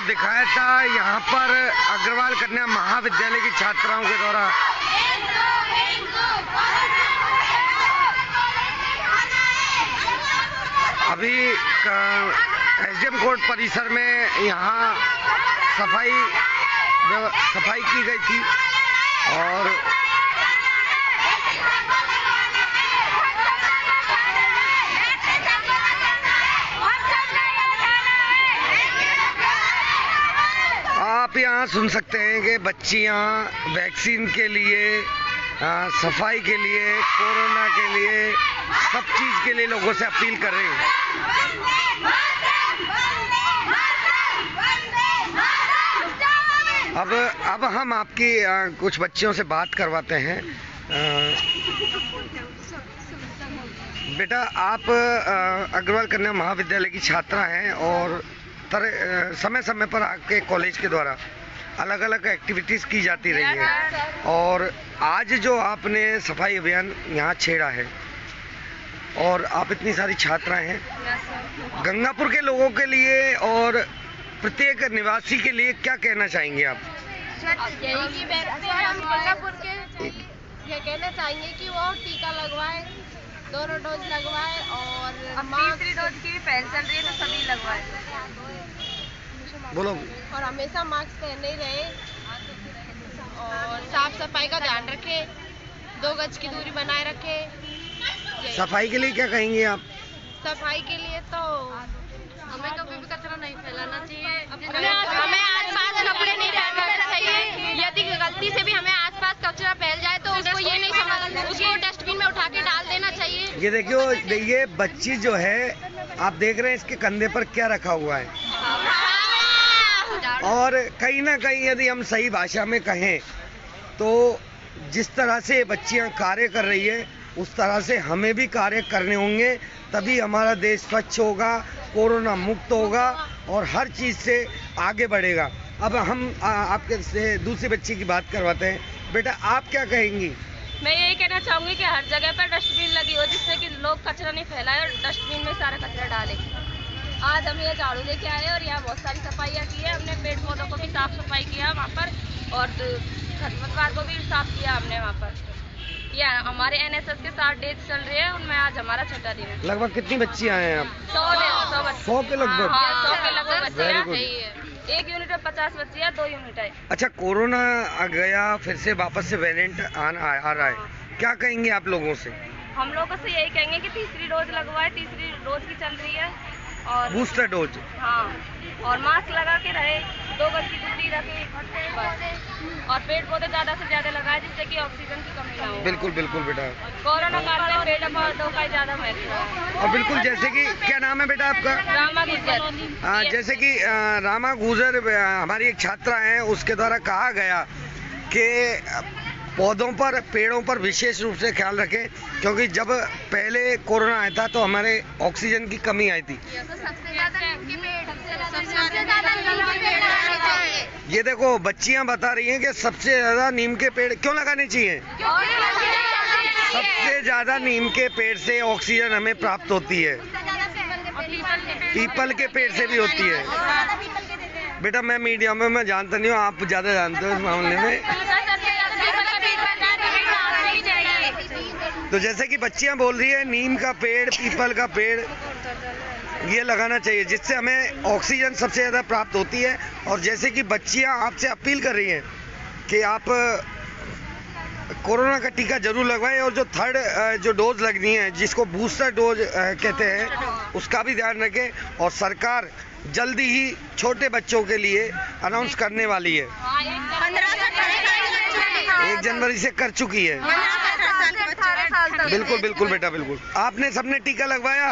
दिखाया था यहाँ पर अग्रवाल कन्या महाविद्यालय की छात्राओं के द्वारा अभी एसडीएम कोर्ट परिसर में यहाँ सफाई की गई थी और आप यहाँ सुन सकते हैं कि बच्चियाँ वैक्सीन के लिए, सफाई के लिए, कोरोना के लिए, सब चीज़ के लिए लोगों से अपील कर रही हैं। अब हम आपकी कुछ बच्चियों से बात करवाते हैं। बेटा, आप अग्रवाल कन्या महाविद्यालय की छात्रा हैं और समय समय पर आपके कॉलेज के द्वारा अलग अलग एक्टिविटीज़ की जाती रही है और आज जो आपने सफाई अभियान यहाँ छेड़ा है और आप इतनी सारी छात्राएं हैं, गंगापुर के लोगों के लिए और प्रत्येक निवासी के लिए क्या कहना चाहेंगे आप? यही कि हम गंगापुर के ये कहना चाहेंगे कि वो टीका लगवाए, दोनों डोज लगवाए और तीसरी डोज की भी पहल चल रही है तो सभी लगवाए। बोलो। और हमेशा मास्क पहने रहे और साफ सफाई का ध्यान रखें, 2 गज की दूरी बनाए रखें। सफाई के लिए क्या कहेंगे आप? सफाई के लिए तो हमें कभी भी कचरा नहीं फैलाना चाहिए, हमें आसपास कपड़े नहीं डालना चाहिए। यदि गलती से भी हमें आसपास कचरा फैल जाए तो उसको ये नहीं समझना, उसको डस्टबिन में उठा के डाल देना चाहिए। ये देखियो, ये बच्ची जो है आप देख रहे हैं, इसके कंधे पर क्या रखा हुआ है और कहीं ना कहीं यदि हम सही भाषा में कहें तो जिस तरह से बच्चियां कार्य कर रही है उस तरह से हमें भी कार्य करने होंगे, तभी हमारा देश स्वच्छ होगा, कोरोना मुक्त होगा और हर चीज़ से आगे बढ़ेगा। अब हम आपके से दूसरी बच्ची की बात करवाते हैं। बेटा, आप क्या कहेंगी? मैं यही कहना चाहूँगी कि हर जगह पर डस्टबिन लगी हो जिससे कि लोग कचरा नहीं फैलाए और डस्टबिन में सारा कचरा डालें। आज हम ये झाड़ू लेके आए और यहाँ बहुत सारी सफाइयाँ की है हमने, पेड़ पौधों को भी साफ सफाई किया वहाँ पर और खरपतवार को भी साफ किया हमने वहाँ पर। या हमारे एनएसएस के 7 डेज चल रहे हैं, उनमें आज हमारा 6वां दिन है। लगभग कितनी बच्चियाँ हैं आप? 100 के लगभग। 100 के लगभग बच्चियाँ है। 1 यूनिट में 50 बच्चियाँ, 2 यूनिट है। अच्छा, कोरोना आ गया, फिर से वापस से वेरिएंट आ रहा है, क्या कहेंगे आप लोगों से? हम लोगों से यही कहेंगे कि तीसरी डोज लगवाए, तीसरी डोज की चल रही है और बूस्टर डोज। हाँ, और मास्क लगा के रहे, 2 गज की दूरी रखे और पेड़ पौधे ज्यादा से ज्यादा लगाए जिससे कि ऑक्सीजन की कमी ना हो। बिल्कुल बिल्कुल बेटा, कोरोना काल में पेड़ पौधों का ज्यादा महत्व है। और बिल्कुल जैसे कि क्या नाम है बेटा आपका? रामा गुजर। जैसे कि रामा गुजर हमारी एक छात्रा है, उसके द्वारा कहा गया कि पौधों पर, पेड़ों पर विशेष रूप से ख्याल रखें क्योंकि जब पहले कोरोना आया था तो हमारे ऑक्सीजन की कमी आई थी। ये देखो, बच्चियां बता रही हैं कि सबसे ज्यादा नीम के पेड़ क्यों लगाने चाहिए? सबसे ज्यादा नीम के पेड़ से ऑक्सीजन हमें प्राप्त होती है, पीपल के पेड़ से भी होती है। बेटा, मैं मीडिया में मैं जानता नहीं हूँ, आप ज्यादा जानते हो इस मामले में। तो जैसे कि बच्चियां बोल रही है, नीम का पेड़, पीपल का पेड़ ये लगाना चाहिए जिससे हमें ऑक्सीजन सबसे ज़्यादा प्राप्त होती है। और जैसे कि बच्चियां आपसे अपील कर रही हैं कि आप कोरोना का टीका जरूर लगवाएं और जो 3rd जो डोज लगनी है जिसको बूस्टर डोज कहते हैं उसका भी ध्यान रखें। और सरकार जल्दी ही छोटे बच्चों के लिए अनाउंस करने वाली है, 1 जनवरी से कर चुकी है। बिल्कुल बिल्कुल बेटा, बिल्कुल। आपने सबने टीका लगवाया?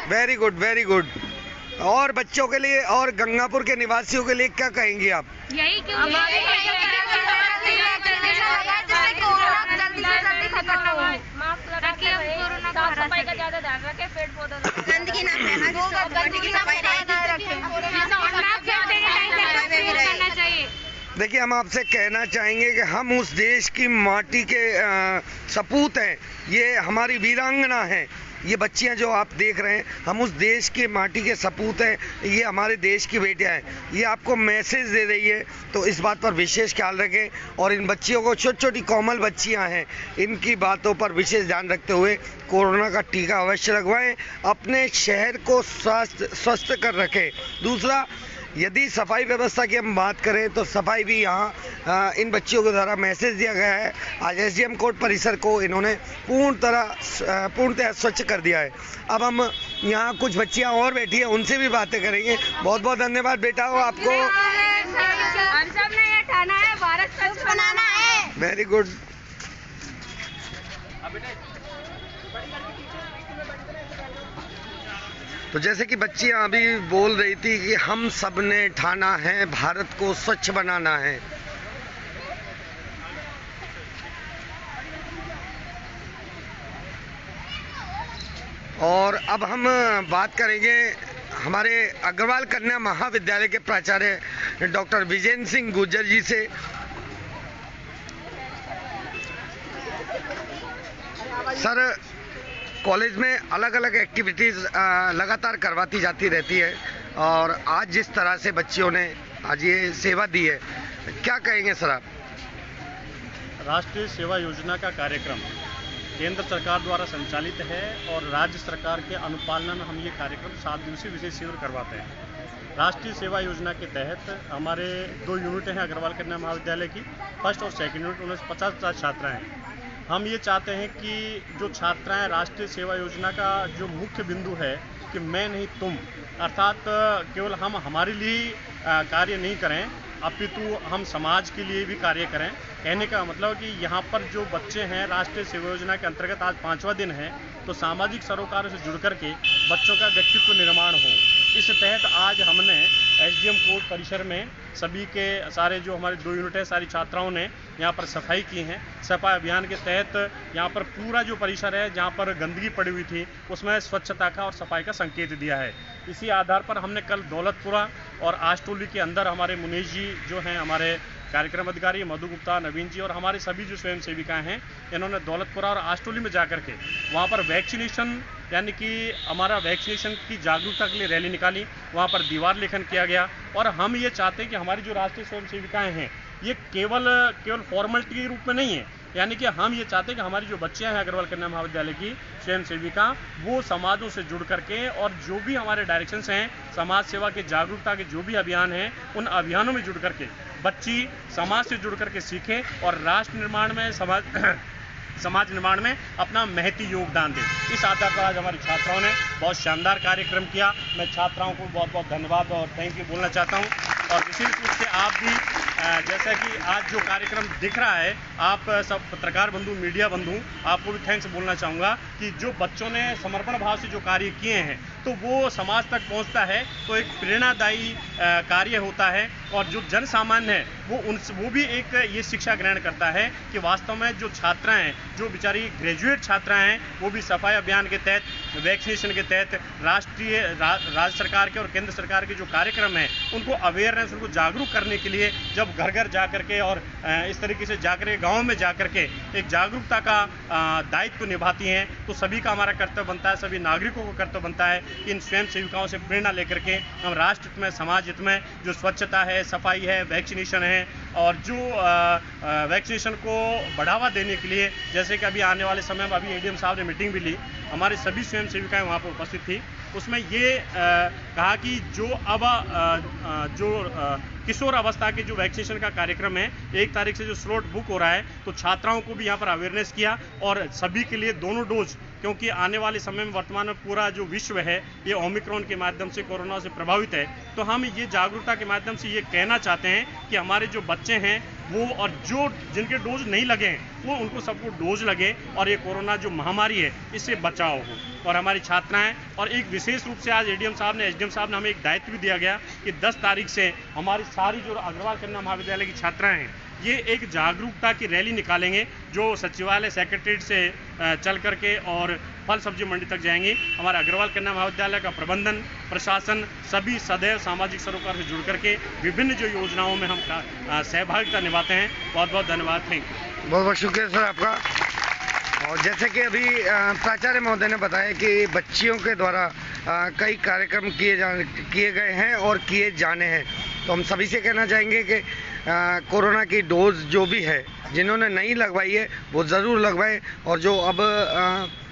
Very good, very good. और बच्चों के लिए और गंगापुर के निवासियों के लिए क्या कहेंगे आप? यही साफ सफाई का ज्यादा ध्यान रखें, पेड़ पौधों गंदगी ना फैलाएं। देखिए, हम आपसे कहना चाहेंगे कि हम उस देश की माटी के सपूत हैं, ये हमारी वीरांगना है, ये बच्चियां जो आप देख रहे हैं, हम उस देश के माटी के सपूत हैं, ये हमारे देश की बेटियां हैं, ये आपको मैसेज दे रही है। तो इस बात पर विशेष ख्याल रखें और इन बच्चियों को, छोटी छोटी कोमल बच्चियां हैं, इनकी बातों पर विशेष ध्यान रखते हुए कोरोना का टीका अवश्य लगवाएं, अपने शहर को स्वस्थ कर रखें। दूसरा, यदि सफाई व्यवस्था की हम बात करें तो सफाई भी यहाँ इन बच्चियों के द्वारा मैसेज दिया गया है। आज एसडीएम कोर्ट परिसर को इन्होंने पूर्णतः स्वच्छ कर दिया है। अब हम यहाँ कुछ बच्चियाँ और बैठी हैं, उनसे भी बातें करेंगे। बहुत बहुत धन्यवाद बेटा, हो आपको। हम सब ने ये ठाना है, भारत स्वच्छ बनाना है। Very good. तो जैसे कि बच्चियां अभी बोल रही थी कि हम सब ने ठाना है भारत को स्वच्छ बनाना है। और अब हम बात करेंगे हमारे अग्रवाल कन्या महाविद्यालय के प्राचार्य डॉक्टर विजेंद्र सिंह गुर्जर जी से। सर, कॉलेज में अलग अलग एक्टिविटीज़ लगातार करवाती जाती रहती है और आज जिस तरह से बच्चियों ने आज ये सेवा दी है, क्या कहेंगे सर आप? राष्ट्रीय सेवा योजना का कार्यक्रम केंद्र सरकार द्वारा संचालित है और राज्य सरकार के अनुपालन में हम ये कार्यक्रम 7 दिवसीय विशेष शिविर करवाते हैं। राष्ट्रीय सेवा योजना के तहत हमारे 2 यूनिट हैं अग्रवाल कन्या महाविद्यालय की, फर्स्ट और सेकंड यूनिट, उनमें 50 छात्राएँ हैं। हम ये चाहते हैं कि जो छात्राएं राष्ट्रीय सेवा योजना का जो मुख्य बिंदु है कि मैं नहीं तुम, अर्थात केवल हम हमारे लिए कार्य नहीं करें अपितु हम समाज के लिए भी कार्य करें। कहने का मतलब कि यहाँ पर जो बच्चे हैं राष्ट्रीय सेवा योजना के अंतर्गत आज 5वां दिन है, तो सामाजिक सरोकारों से जुड़ करके बच्चों का व्यक्तित्व निर्माण हो। इस तहत आज हमने एसडीएम कोर्ट परिसर में सभी के सारे जो हमारे 2 यूनिट है सारी छात्राओं ने यहाँ पर सफाई की है। सफाई अभियान के तहत यहाँ पर पूरा जो परिसर है जहाँ पर गंदगी पड़ी हुई थी उसमें स्वच्छता का और सफाई का संकेत दिया है। इसी आधार पर हमने कल दौलतपुरा और आष्टोली के अंदर हमारे मुनीश जी जो हैं, हमारे कार्यक्रम अधिकारी मधु गुप्ता, नवीन जी और हमारे सभी जो स्वयं सेविकाएँ हैं, इन्होंने दौलतपुरा और आष्टोली में जा करके वहाँ पर वैक्सीनेशन यानी कि हमारा वैक्सीनेशन की जागरूकता के लिए रैली निकाली। वहाँ पर दीवार लेखन किया गया और हम ये चाहते हैं कि हमारी जो राष्ट्रीय स्वयं सेविकाएँ हैं ये केवल फॉर्मेलिटी के रूप में नहीं है, यानी कि हम ये चाहते हैं कि हमारी जो बच्चियां हैं अग्रवाल कन्या महाविद्यालय की स्वयं सेविका, वो समाजों से जुड़ करके और जो भी हमारे डायरेक्शंस हैं समाज सेवा के जागरूकता के जो भी अभियान हैं उन अभियानों में जुड़ करके बच्ची समाज से जुड़ करके सीखें और राष्ट्र निर्माण में समाज निर्माण में अपना महती योगदान दें। इस आधार पर आज हमारी छात्राओं ने बहुत शानदार कार्यक्रम किया। मैं छात्राओं को बहुत बहुत धन्यवाद और थैंक यू बोलना चाहता हूं और विशेष रूप से आप भी जैसा कि आज जो कार्यक्रम दिख रहा है, आप सब पत्रकार बंधु, मीडिया बंधु, आपको भी थैंक्स बोलना चाहूँगा कि जो बच्चों ने समर्पण भाव से जो कार्य किए हैं तो वो समाज तक पहुँचता है तो एक प्रेरणादायी कार्य होता है और जो जन सामान्य है वो भी एक ये शिक्षा ग्रहण करता है कि वास्तव में जो छात्राएं हैं, जो बेचारी ग्रेजुएट छात्राएं हैं, वो भी सफाई अभियान के तहत, वैक्सीनेशन के तहत, राज्य सरकार के और केंद्र सरकार के जो कार्यक्रम हैं उनको अवेयरनेस, उनको जागरूक करने के लिए जब घर घर जा करके और इस तरीके से जा करके गाँव में जा करके एक जागरूकता का दायित्व निभाती हैं, तो सभी का हमारा कर्तव्य बनता है, सभी नागरिकों को कर्तव्य बनता है कि इन स्वयं सेविकाओं से प्रेरणा लेकर के हम राष्ट्र हित में, समाज हित में जो स्वच्छता है, सफाई है, वैक्सीनेशन है और जो वैक्सीनेशन को बढ़ावा देने के लिए, जैसे कि अभी आने वाले समय में अभी एडीएम साहब ने मीटिंग भी ली, हमारी सभी स्वयं सेविकाएं वहाँ पर उपस्थित थी। उसमें ये कहा कि जो किशोर अवस्था के जो वैक्सीनेशन का कार्यक्रम है 1 तारीख से जो स्लॉट बुक हो रहा है, तो छात्राओं को भी यहाँ पर अवेयरनेस किया और सभी के लिए दोनों डोज, क्योंकि आने वाले समय में वर्तमान में पूरा जो विश्व है ये ओमिक्रॉन के माध्यम से कोरोना से प्रभावित है, तो हम ये जागरूकता के माध्यम से ये कहना चाहते हैं कि हमारे जो बच्चे हैं वो और जो जिनके डोज नहीं लगे हैं वो उनको सबको डोज लगे और ये कोरोना जो महामारी है इससे बचाव हो। और हमारी छात्राएं, और एक विशेष रूप से आज एडीएम साहब ने, एसडीएम साहब ने हमें एक दायित्व भी दिया गया कि 10 तारीख से हमारी सारी जो अग्रवाल कन्या महाविद्यालय की छात्राएं हैं ये एक जागरूकता की रैली निकालेंगे जो सचिवालय सेक्रेटरीट से चल करके और फल सब्जी मंडी तक जाएंगे। हमारा अग्रवाल कन्या महाविद्यालय का प्रबंधन, प्रशासन सभी सदैव सामाजिक सरोकार से जुड़ करके विभिन्न जो योजनाओं में हम सहभागिता निभाते हैं। बहुत बहुत धन्यवाद, थैंक यू। बहुत बहुत शुक्रिया सर आपका। और जैसे कि अभी प्राचार्य महोदय ने बताया कि बच्चियों के द्वारा कई कार्यक्रम किए गए हैं और किए जाने हैं, तो हम सभी से कहना चाहेंगे कि कोरोना की डोज जो भी है, जिन्होंने नहीं लगवाई है वो ज़रूर लगवाएं, और जो अब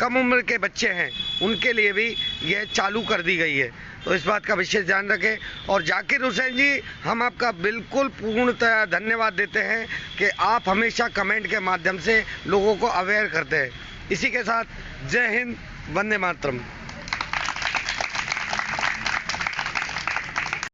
कम उम्र के बच्चे हैं उनके लिए भी यह चालू कर दी गई है, तो इस बात का विशेष ध्यान रखें। और जाकिर हुसैन जी, हम आपका बिल्कुल पूर्णतः धन्यवाद देते हैं कि आप हमेशा कमेंट के माध्यम से लोगों को अवेयर करते हैं। इसी के साथ जय हिंद, वंदे मातरम।